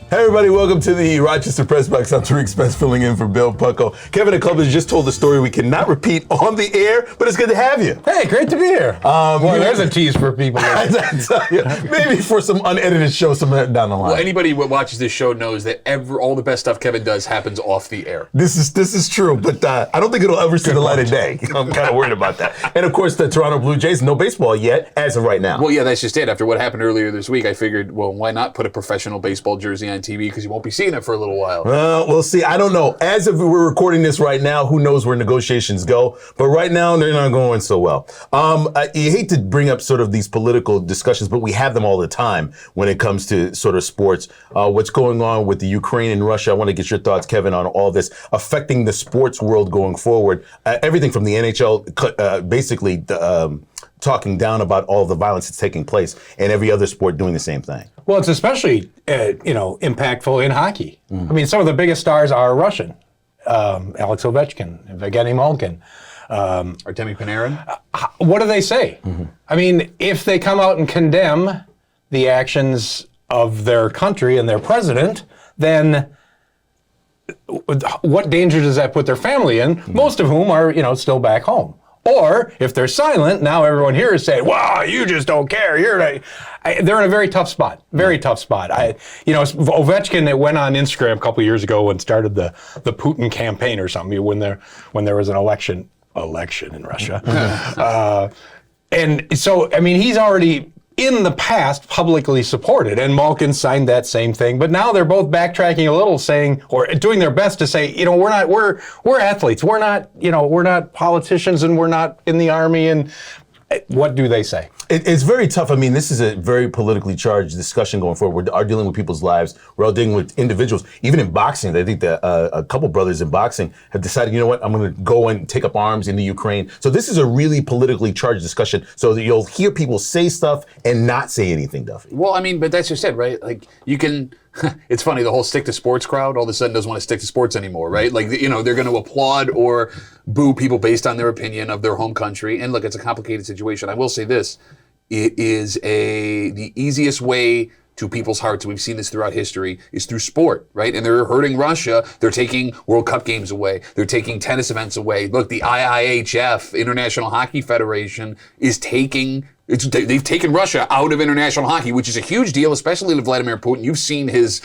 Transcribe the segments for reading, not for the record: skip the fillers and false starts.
Hey everybody, welcome to the Rochester Press Box. I'm Tariq, Spence filling in for Bill Pucko. Kevin Oklobzija just told a story we cannot repeat on the air, but it's good to have you. Hey, great to be here. There's a tease for people. Maybe for some unedited show somewhere down the line. Well, anybody who watches this show knows that all the best stuff Kevin does happens off the air. This is true, but I don't think it'll ever see the light of day. I'm kind of worried about that. And of course, the Toronto Blue Jays, no baseball yet, as of right now. Well, yeah, that's just it. After what happened earlier this week, I figured, well, why not put a professional baseball jersey on TV, because you won't be seeing it for a little while. Well, we'll see. I don't know. As of we're recording this right now, who knows where negotiations go? But right now, they're not going so well. You hate to bring up sort of these political discussions, but we have them all the time when it comes to sort of sports. What's going on with the Ukraine and Russia? I want to get your thoughts, Kevin, on all this affecting the sports world going forward. Everything from the NHL, basically talking down about all the violence that's taking place, and every other sport doing the same thing. Well, it's especially impactful in hockey. I mean, some of the biggest stars are Russian. Alex Ovechkin, Evgeny Malkin. Artemi Panarin. What do they say? Mm-hmm. I mean, if they come out and condemn the actions of their country and their president, then what danger does that put their family in? Mm-hmm. Most of whom are, still back home. Or if they're silent, now everyone here is saying, "Wow, you just don't care." They're in a very tough spot. Very tough spot. Ovechkin went on Instagram a couple years ago and started the Putin campaign or something when there was an election in Russia, and so I mean he's already in the past publicly supported, and Malkin signed that same thing. But now they're both backtracking a little, saying or doing their best to say, we're athletes, we're not politicians, and we're not in the army. And what do they say? It's very tough. I mean, this is a very politically charged discussion going forward. We are dealing with people's lives. We're all dealing with individuals. Even in boxing, I think that a couple brothers in boxing have decided, you know what, I'm going to go and take up arms in the Ukraine. So this is a really politically charged discussion. So that you'll hear people say stuff and not say anything, Duffy. Well, I mean, but that's just it, right? Like, you can... It's funny, the whole stick to sports crowd all of a sudden doesn't want to stick to sports anymore, right? Like, they're going to applaud or boo people based on their opinion of their home country. And look, it's a complicated situation. I will say this. It is the easiest way to people's hearts, we've seen this throughout history, is through sport, right? And they're hurting Russia. They're taking World Cup games away. They're taking tennis events away. Look, the IIHF, International Hockey Federation, is they've taken Russia out of international hockey, which is a huge deal, especially to Vladimir Putin. You've seen his,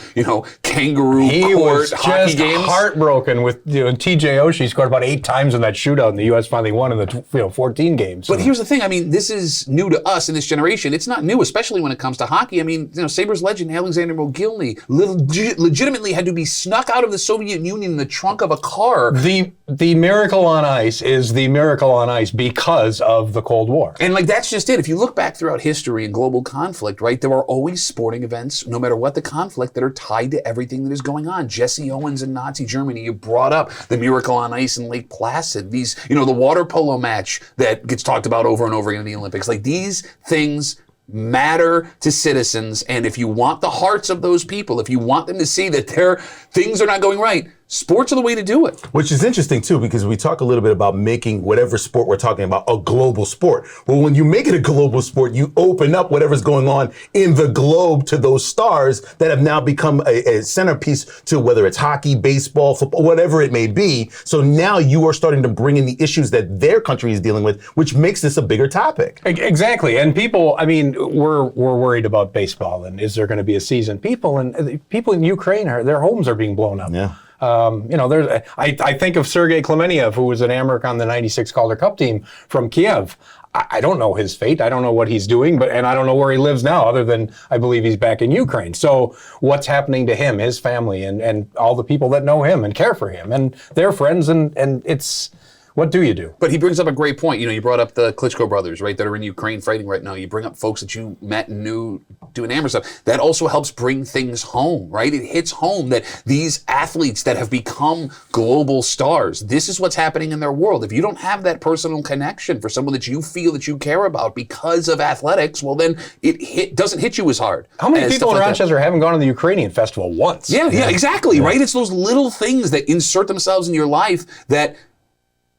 kangaroo court hockey games. He was just heartbroken with, TJ Oshie scored about 8 times in that shootout, and the U.S. finally won in the 14 games. But here's the thing. I mean, this is new to us in this generation. It's not new, especially when it comes to hockey. I mean, Sabres legend Alexander Mogilny legitimately had to be snuck out of the Soviet Union in the trunk of a car. The miracle on ice is the miracle on ice because of the Cold War. And that's just it. If you look back throughout history and global conflict, right, there are always sporting events, no matter what the conflict, that are tied to everything that is going on. Jesse Owens in Nazi Germany, you brought up the miracle on ice in Lake Placid. These, the water polo match that gets talked about over and over again in the Olympics. Like, these things matter to citizens, and if you want the hearts of those people, if you want them to see that their things are not going right, sports are the way to do it. Which is interesting, too, because we talk a little bit about making whatever sport we're talking about a global sport. Well, when you make it a global sport, you open up whatever's going on in the globe to those stars that have now become a centerpiece to whether it's hockey, baseball, football, whatever it may be. So now you are starting to bring in the issues that their country is dealing with, which makes this a bigger topic. Exactly. And people, I mean, we're worried about baseball and is there going to be a season? People in Ukraine, their homes are being blown up. Yeah. I think of Sergei Klementiev, who was an American on the '96 Calder Cup team from Kiev. I don't know his fate. I don't know what he's doing, and I don't know where he lives now, other than I believe he's back in Ukraine. So what's happening to him, his family, and all the people that know him and care for him and their friends, and it's... What do you do? But he brings up a great point. You brought up the Klitschko brothers, right, that are in Ukraine fighting right now. You bring up folks that you met and knew doing amateur stuff. That also helps bring things home, right? It hits home that these athletes that have become global stars, this is what's happening in their world. If you don't have that personal connection for someone that you feel that you care about because of athletics, well, then it doesn't hit you as hard. How many people in Rochester haven't gone to the Ukrainian festival once? Yeah, exactly, right? It's those little things that insert themselves in your life that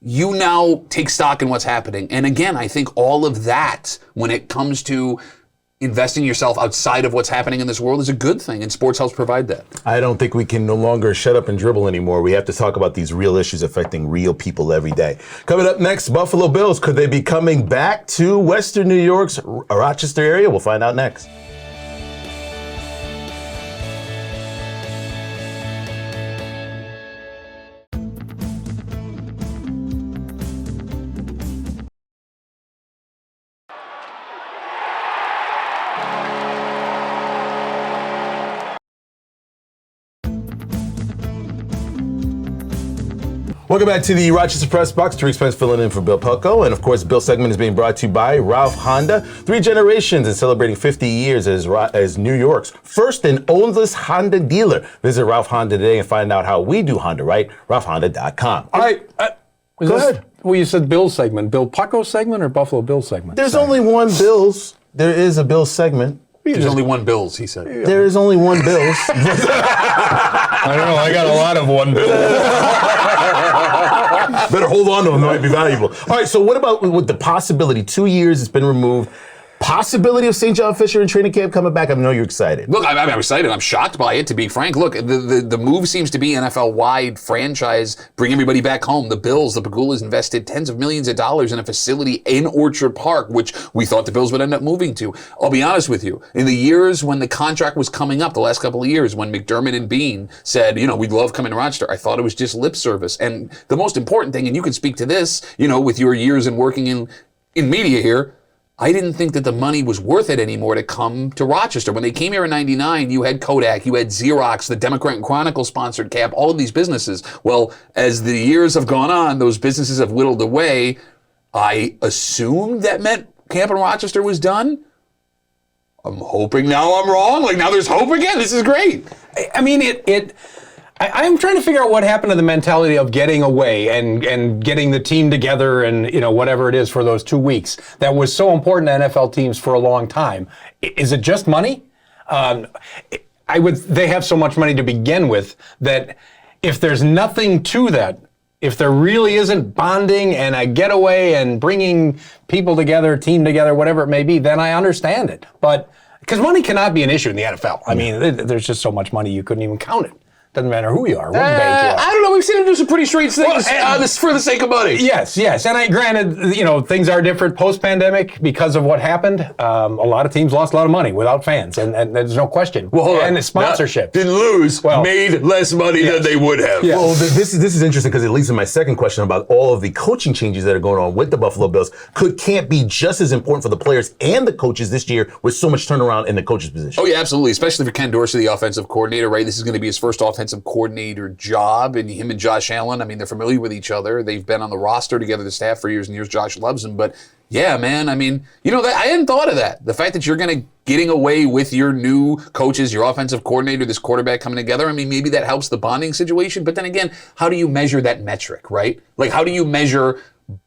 you now take stock in what's happening. And again, I think all of that, when it comes to investing yourself outside of what's happening in this world is a good thing, and sports helps provide that. I don't think we can no longer shut up and dribble anymore. We have to talk about these real issues affecting real people every day. Coming up next, Buffalo Bills. Could they be coming back to Western New York's Rochester area? We'll find out next. Welcome back to the Rochester Press Box. Tariq Spence filling in for Bill Pelko. And of course, the Bill segment is being brought to you by Ralph Honda. 3 generations and celebrating 50 years as New York's first and oldest Honda dealer. Visit Ralph Honda today and find out how we do Honda right. RalphHonda.com. All right. Go ahead. Well, you said Bill segment. Bill Pelko segment or Buffalo Bills segment? There's only one Bills. There is a Bills segment. There's only one Bills, he said. There is only one Bills. I don't know. I got a lot of one Bill. Better hold on to them. They might be valuable. All right, so what about with the possibility, 2 years it's been removed, possibility of St. John Fisher in training camp coming back? I know you're excited. Look, I'm excited. I'm shocked by it, to be frank. Look, the move seems to be NFL-wide franchise, bring everybody back home. The Bills, the Pagulas invested tens of millions of dollars in a facility in Orchard Park, which we thought the Bills would end up moving to. I'll be honest with you. In the years when the contract was coming up, the last couple of years, when McDermott and Bean said, we'd love coming to Rochester, I thought it was just lip service. And the most important thing, and you can speak to this, with your years in working in media here, I didn't think that the money was worth it anymore to come to Rochester. When they came here in '99, you had Kodak, you had Xerox, the Democrat and Chronicle sponsored camp, all of these businesses. Well, as the years have gone on, those businesses have whittled away. I assumed that meant camp in Rochester was done. I'm hoping now I'm wrong. Like, now there's hope again. This is great. I mean, I'm trying to figure out what happened to the mentality of getting away and getting the team together and, whatever it is for those 2 weeks that was so important to NFL teams for a long time. Is it just money? They have so much money to begin with that if there's nothing to that, if there really isn't bonding and a getaway and bringing people together, team together, whatever it may be, then I understand it. But because money cannot be an issue in the NFL. I mean, there's just so much money you couldn't even count it. Doesn't matter who you are, what bank you are. I don't know. We've seen him do some pretty strange things for the sake of money. Yes. And granted, things are different post-pandemic because of what happened. A lot of teams lost a lot of money without fans, and there's no question. Well, and the sponsorship. Didn't lose, made less money than they would have. Yes. Well, this is interesting because it leads to my second question about all of the coaching changes that are going on with the Buffalo Bills. Could camp be just as important for the players and the coaches this year with so much turnaround in the coaches' position? Oh, yeah, absolutely. Especially for Ken Dorsey, the offensive coordinator, right? This is going to be his first offensive coordinator job, and him and Josh Allen, they're familiar with each other. They've been on the roster together, the staff, for years and years. Josh loves him, but yeah, man, I hadn't thought of that. The fact that you're getting away with your new coaches, your offensive coordinator, this quarterback coming together, maybe that helps the bonding situation, but then again, how do you measure that metric, right? Like, how do you measure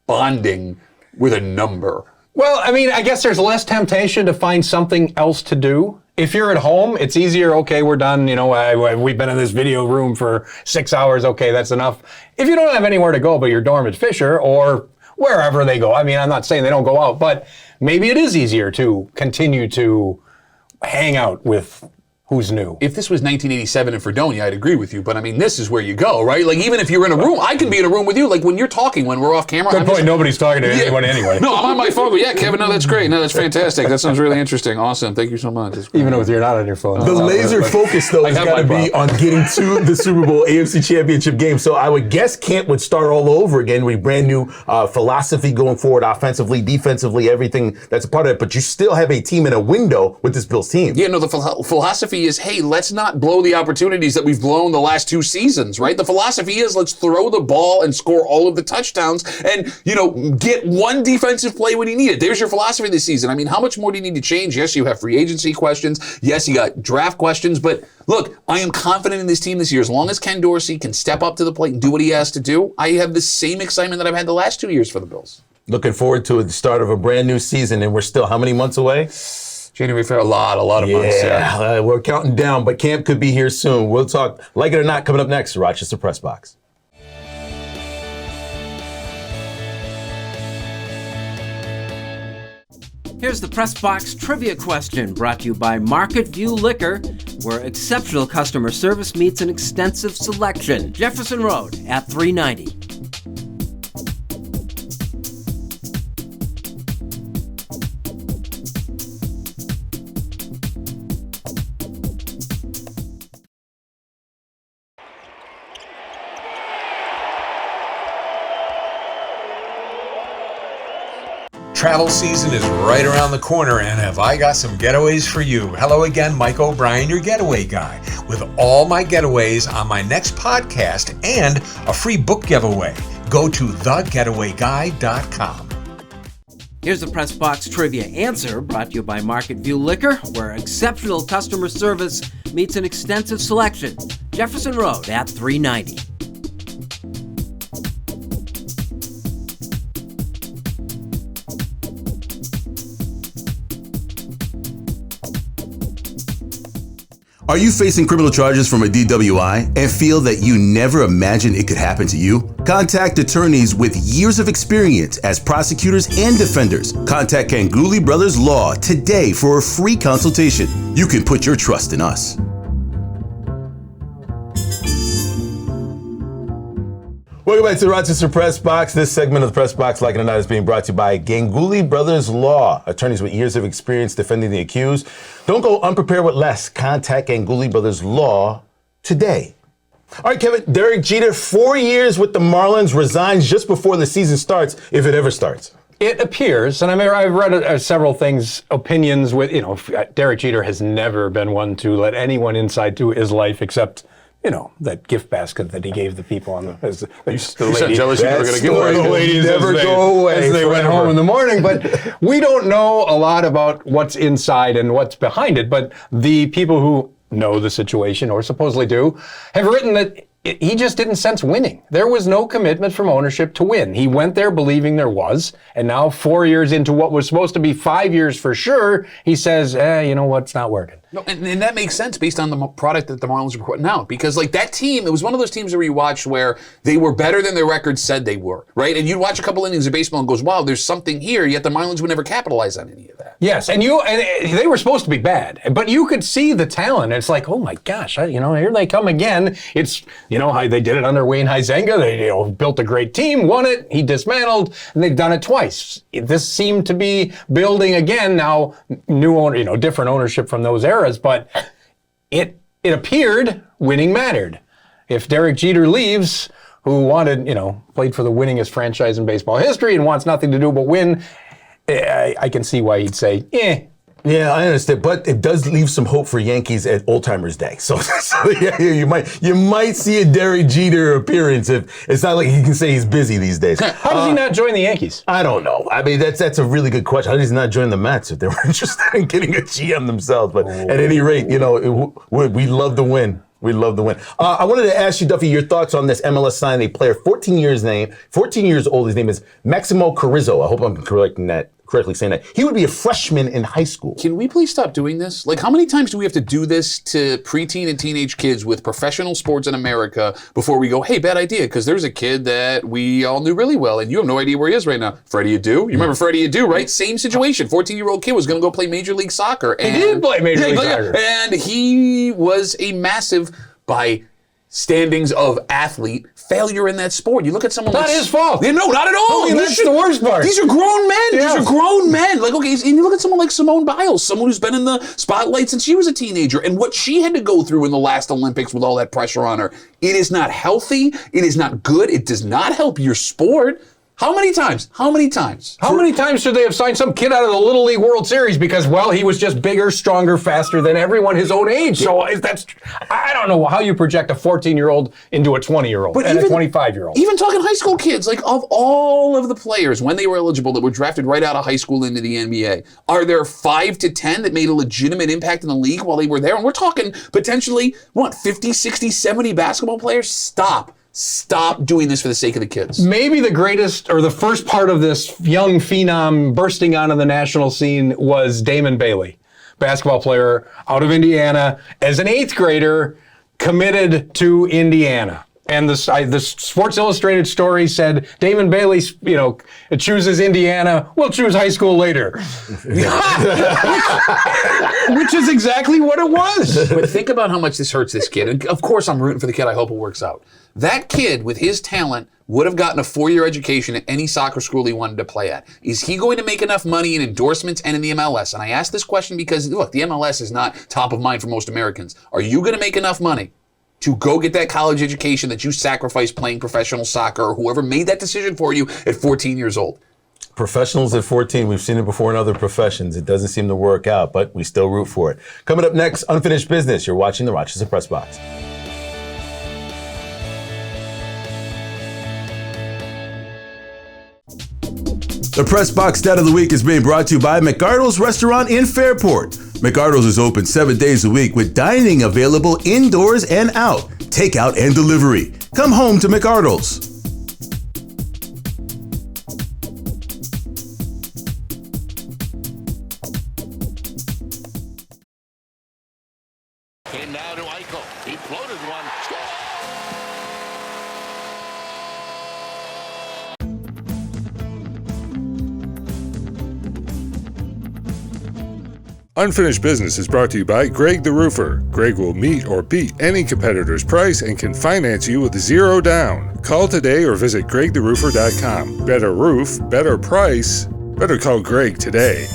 bonding with a number? Well, I guess there's less temptation to find something else to do. If you're at home, it's easier. Okay, we're done. We've been in this video room for 6 hours. Okay, that's enough. If you don't have anywhere to go but your dorm at Fisher or wherever they go, I'm not saying they don't go out, but maybe it is easier to continue to hang out with who's new. If this was 1987 in Fredonia, I'd agree with you, but this is where you go, right? Like, even if you're in a room, I can be in a room with you. Like, when you're talking, when we're off camera. Good point. Nobody's talking to anyone anyway. No, I'm on my phone. But yeah, Kevin, no, that's great. No, that's fantastic. That sounds really interesting. Awesome. Thank you so much. Even if you're not on your phone. The laser focus, though, has got to be on getting to the Super Bowl AFC Championship game. So I would guess camp would start all over again with brand new philosophy going forward, offensively, defensively, everything that's a part of it. But you still have a team in a window with this Bills team. Yeah, no, the philosophy is, hey, let's not blow the opportunities that we've blown the last 2 seasons, right? The philosophy is let's throw the ball and score all of the touchdowns and, get one defensive play when you need it. There's your philosophy this season. How much more do you need to change? Yes, you have free agency questions. Yes, you got draft questions. But look, I am confident in this team this year. As long as Ken Dorsey can step up to the plate and do what he has to do, I have the same excitement that I've had the last 2 years for the Bills. Looking forward to the start of a brand new season, and we're still how many months away? January, February, a lot of months. Yeah, we're counting down, but camp could be here soon. We'll talk, like it or not, coming up next, Rochester Press Box. Here's the Press Box trivia question brought to you by Market View Liquor, where exceptional customer service meets an extensive selection. Jefferson Road at 390. Travel season is right around the corner, and have I got some getaways for you. Hello again, Mike O'Brien, your getaway guy, with all my getaways on my next podcast and a free book giveaway. Go to thegetawayguy.com. Here's the Press Box trivia answer brought to you by Market View Liquor, where exceptional customer service meets an extensive selection. Jefferson Road at 390. Are you facing criminal charges from a DWI and feel that you never imagined it could happen to you? Contact attorneys with years of experience as prosecutors and defenders. Contact Ganguly Brothers Law today for a free consultation. You can put your trust in us. Welcome back to the Rochester Press Box. This segment of the Press Box, like it or not, is being brought to you by Ganguly Brothers Law, attorneys with years of experience defending the accused. Don't go unprepared with less. Contact Ganguly Brothers Law today. All right, Kevin, Derek Jeter, 4 years with the Marlins, resigns just before the season starts, if it ever starts. It appears, and I've read several things, opinions with, Derek Jeter has never been one to let anyone inside to his life except, that gift basket that he gave the people on the ladies. Jealous you were going to give away. The ladies never go away as they went forever. home in the morning. But we don't know a lot about what's inside and what's behind it. But the people who know the situation, or supposedly do, have written that he just didn't sense winning. There was no commitment from ownership to win. He went there believing there was, and now 4 years into what was supposed to be 5 years for sure, he says, you know what, it's not working. No, and that makes sense based on the product that the Marlins were putting out. Because, that team, it was one of those teams where you watched where they were better than their record said they were, right? And you'd watch a couple innings of baseball and goes, wow, there's something here, yet the Marlins would never capitalize on any of that. Yes, and they were supposed to be bad, but you could see the talent. It's like, oh my gosh, here they come again. It's, how they did it under Wayne Huizenga. They built a great team, won it, he dismantled, and they've done it twice. This seemed to be building again now, new owner, different ownership from those eras, but it appeared winning mattered. If Derek Jeter leaves, who wanted, played for the winningest franchise in baseball history and wants nothing to do but win, I can see why he'd say, Yeah, I understand, but it does leave some hope for Yankees at Old Timers Day. So yeah, you might see a Derek Jeter appearance. If it's not like he can say he's busy these days. How does he not join the Yankees? I don't know. I mean, that's a really good question. How does he not join the Mets if they were interested in getting a GM themselves? But at any rate, we love to win. We love the win. I wanted to ask you, Duffy, your thoughts on this MLS signing a player, 14 years old. His name is Maximo Carrizo. I hope I'm correctly saying that. He would be a freshman in high school. Can we please stop doing this? How many times do we have to do this to preteen and teenage kids with professional sports in America before we go, hey, bad idea, because there's a kid that we all knew really well, and you have no idea where he is right now. Freddie Adu. You remember Freddie Adu, right? Same situation. 14-year-old kid was going to go play Major League Soccer. And he did play Major League Soccer. And he was a massive, by standings of athlete, failure in that sport. You look at someone not his fault. No, not at all. That's the worst part. These are grown men. Yeah. These are grown men. And you look at someone like Simone Biles, someone who's been in the spotlight since she was a teenager, and what she had to go through in the last Olympics with all that pressure on her. It is not healthy. It is not good. It does not help your sport. How many times? How many times should they have signed some kid out of the Little League World Series because, he was just bigger, stronger, faster than everyone his own age? So I don't know how you project a 14-year-old into a 20-year-old and a 25-year-old. Even talking high school kids, of all of the players when they were eligible that were drafted right out of high school into the NBA, are there 5 to 10 that made a legitimate impact in the league while they were there? And we're talking potentially, 50, 60, 70 basketball players? Stop doing this for the sake of the kids. Maybe the greatest or the first part of this young phenom bursting onto the national scene was Damon Bailey, basketball player out of Indiana, as an 8th grader, committed to Indiana. And the Sports Illustrated story said Damon Bailey, chooses Indiana. We'll choose high school later, which is exactly what it was. But think about how much this hurts this kid. And of course, I'm rooting for the kid. I hope it works out. That kid, with his talent, would have gotten a 4-year education at any soccer school he wanted to play at. Is he going to make enough money in endorsements and in the MLS? And I ask this question because, look, the MLS is not top of mind for most Americans. Are you going to make enough money to go get that college education that you sacrificed playing professional soccer, or whoever made that decision for you at 14 years old? Professionals at 14, we've seen it before in other professions. It doesn't seem to work out, but we still root for it. Coming up next, Unfinished Business. You're watching the Rochester Press Box. The Press Box Stat of the Week is being brought to you by McArdle's Restaurant in Fairport. McArdle's is open 7 days a week with dining available indoors and out, takeout and delivery. Come home to McArdle's. Came now to Eichel. He floated one. Score! Unfinished Business is brought to you by Greg the Roofer. Greg will meet or beat any competitor's price and can finance you with 0 down. Call today or visit gregtheroofer.com. Better roof, better price. Better call Greg today.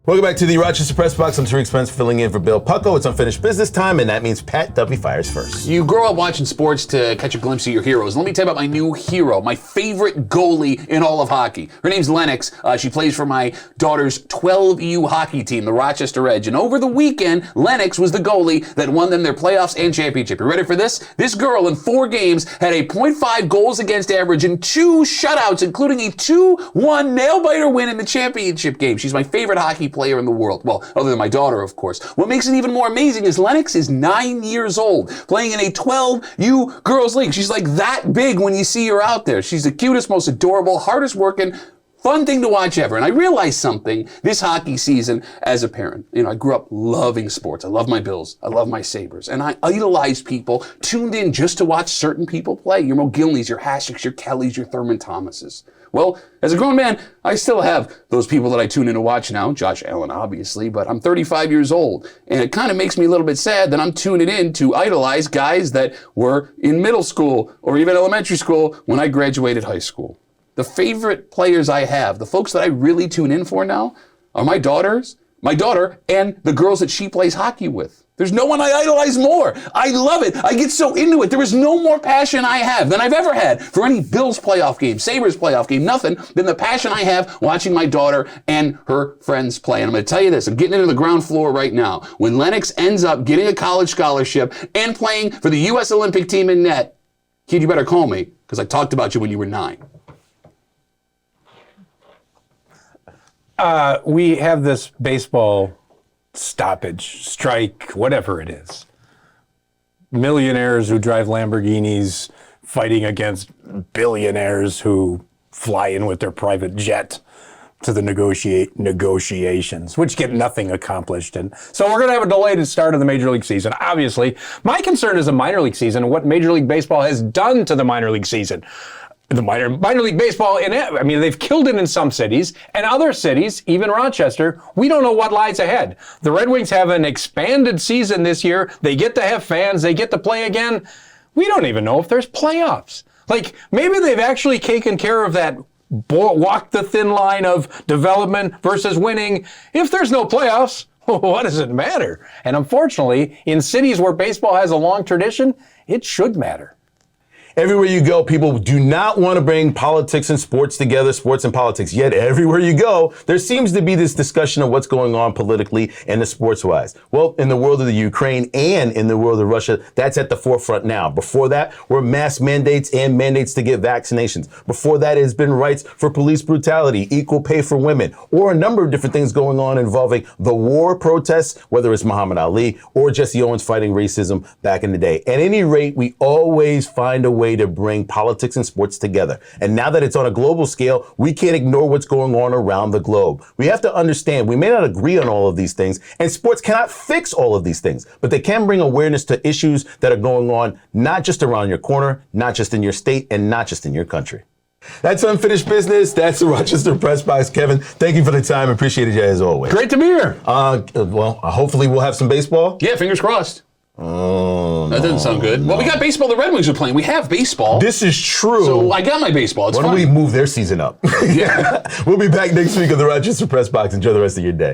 Welcome back to the Rochester Press Box. I'm Tariq Spence filling in for Bill Pucko. It's Unfinished Business time, and that means Pat Duffy fires first. You grow up watching sports to catch a glimpse of your heroes. Let me tell you about my new hero, my favorite goalie in all of hockey. Her name's Lennox. She plays for my daughter's 12U hockey team, the Rochester Edge. And over the weekend, Lennox was the goalie that won them their playoffs and championship. You ready for this? This girl in 4 games had a .5 goals against average and 2 shutouts, including a 2-1 nail-biter win in the championship game. She's my favorite hockey player in the world. Well, other than my daughter, of course. What makes it even more amazing is Lennox is 9 years old, playing in a 12U girls league. She's like that big when you see her out there. She's the cutest, most adorable, hardest working, fun thing to watch ever. And I realized something this hockey season as a parent. I grew up loving sports. I love my Bills. I love my Sabres. And I idolized people tuned in just to watch certain people play. Your Mogilnys, your Haschicks, your Kellys, your Thurman Thomases. Well, as a grown man, I still have those people that I tune in to watch now. Josh Allen, obviously, but I'm 35 years old. And it kind of makes me a little bit sad that I'm tuning in to idolize guys that were in middle school or even elementary school when I graduated high school. The favorite players I have, the folks that I really tune in for now, are my daughter, and the girls that she plays hockey with. There's no one I idolize more. I love it. I get so into it. There is no more passion I have than I've ever had for any Bills playoff game, Sabres playoff game, nothing than the passion I have watching my daughter and her friends play. And I'm going to tell you this, I'm getting into the ground floor right now. When Lennox ends up getting a college scholarship and playing for the U.S. Olympic team in net, kid, you better call me because I talked about you when you were 9. We have this baseball stoppage, strike, whatever it is. Millionaires who drive Lamborghinis fighting against billionaires who fly in with their private jet to the negotiations, which get nothing accomplished. And so we're going to have a delayed start of the Major League season. Obviously, my concern is the minor league season and what Major League Baseball has done to the minor league season. The minor league baseball, they've killed it in some cities, and other cities, even Rochester, we don't know what lies ahead. The Red Wings have an expanded season this year. They get to have fans. They get to play again. We don't even know if there's playoffs. Like, maybe they've actually taken care of that walk the thin line of development versus winning. If there's no playoffs, what does it matter? And unfortunately, in cities where baseball has a long tradition, it should matter. Everywhere you go, people do not want to bring politics and sports together, sports and politics. Yet everywhere you go, there seems to be this discussion of what's going on politically and the sports-wise. Well, in the world of the Ukraine and in the world of Russia, that's at the forefront now. Before that were mask mandates and mandates to get vaccinations. Before that has been rights for police brutality, equal pay for women, or a number of different things going on involving the war protests, whether it's Muhammad Ali or Jesse Owens fighting racism back in the day. At any rate, we always find a way way to bring politics and sports together. And now that it's on a global scale, we can't ignore what's going on around the globe. We have to understand we may not agree on all of these things, and sports cannot fix all of these things, but they can bring awareness to issues that are going on not just around your corner, not just in your state, and not just in your country. That's Unfinished Business. That's the Rochester Press Box. Kevin, thank you for the time. Appreciate it as always. Great to be here. Well, hopefully we'll have some baseball. Yeah, fingers crossed. Oh, that doesn't sound good. Well, we got baseball. The Red Wings are playing. We have baseball. This is true. So I got my baseball. It's Why fine. don't we move their season up? Yeah. We'll be back next week on the Rochester Press Box. Enjoy the rest of your day.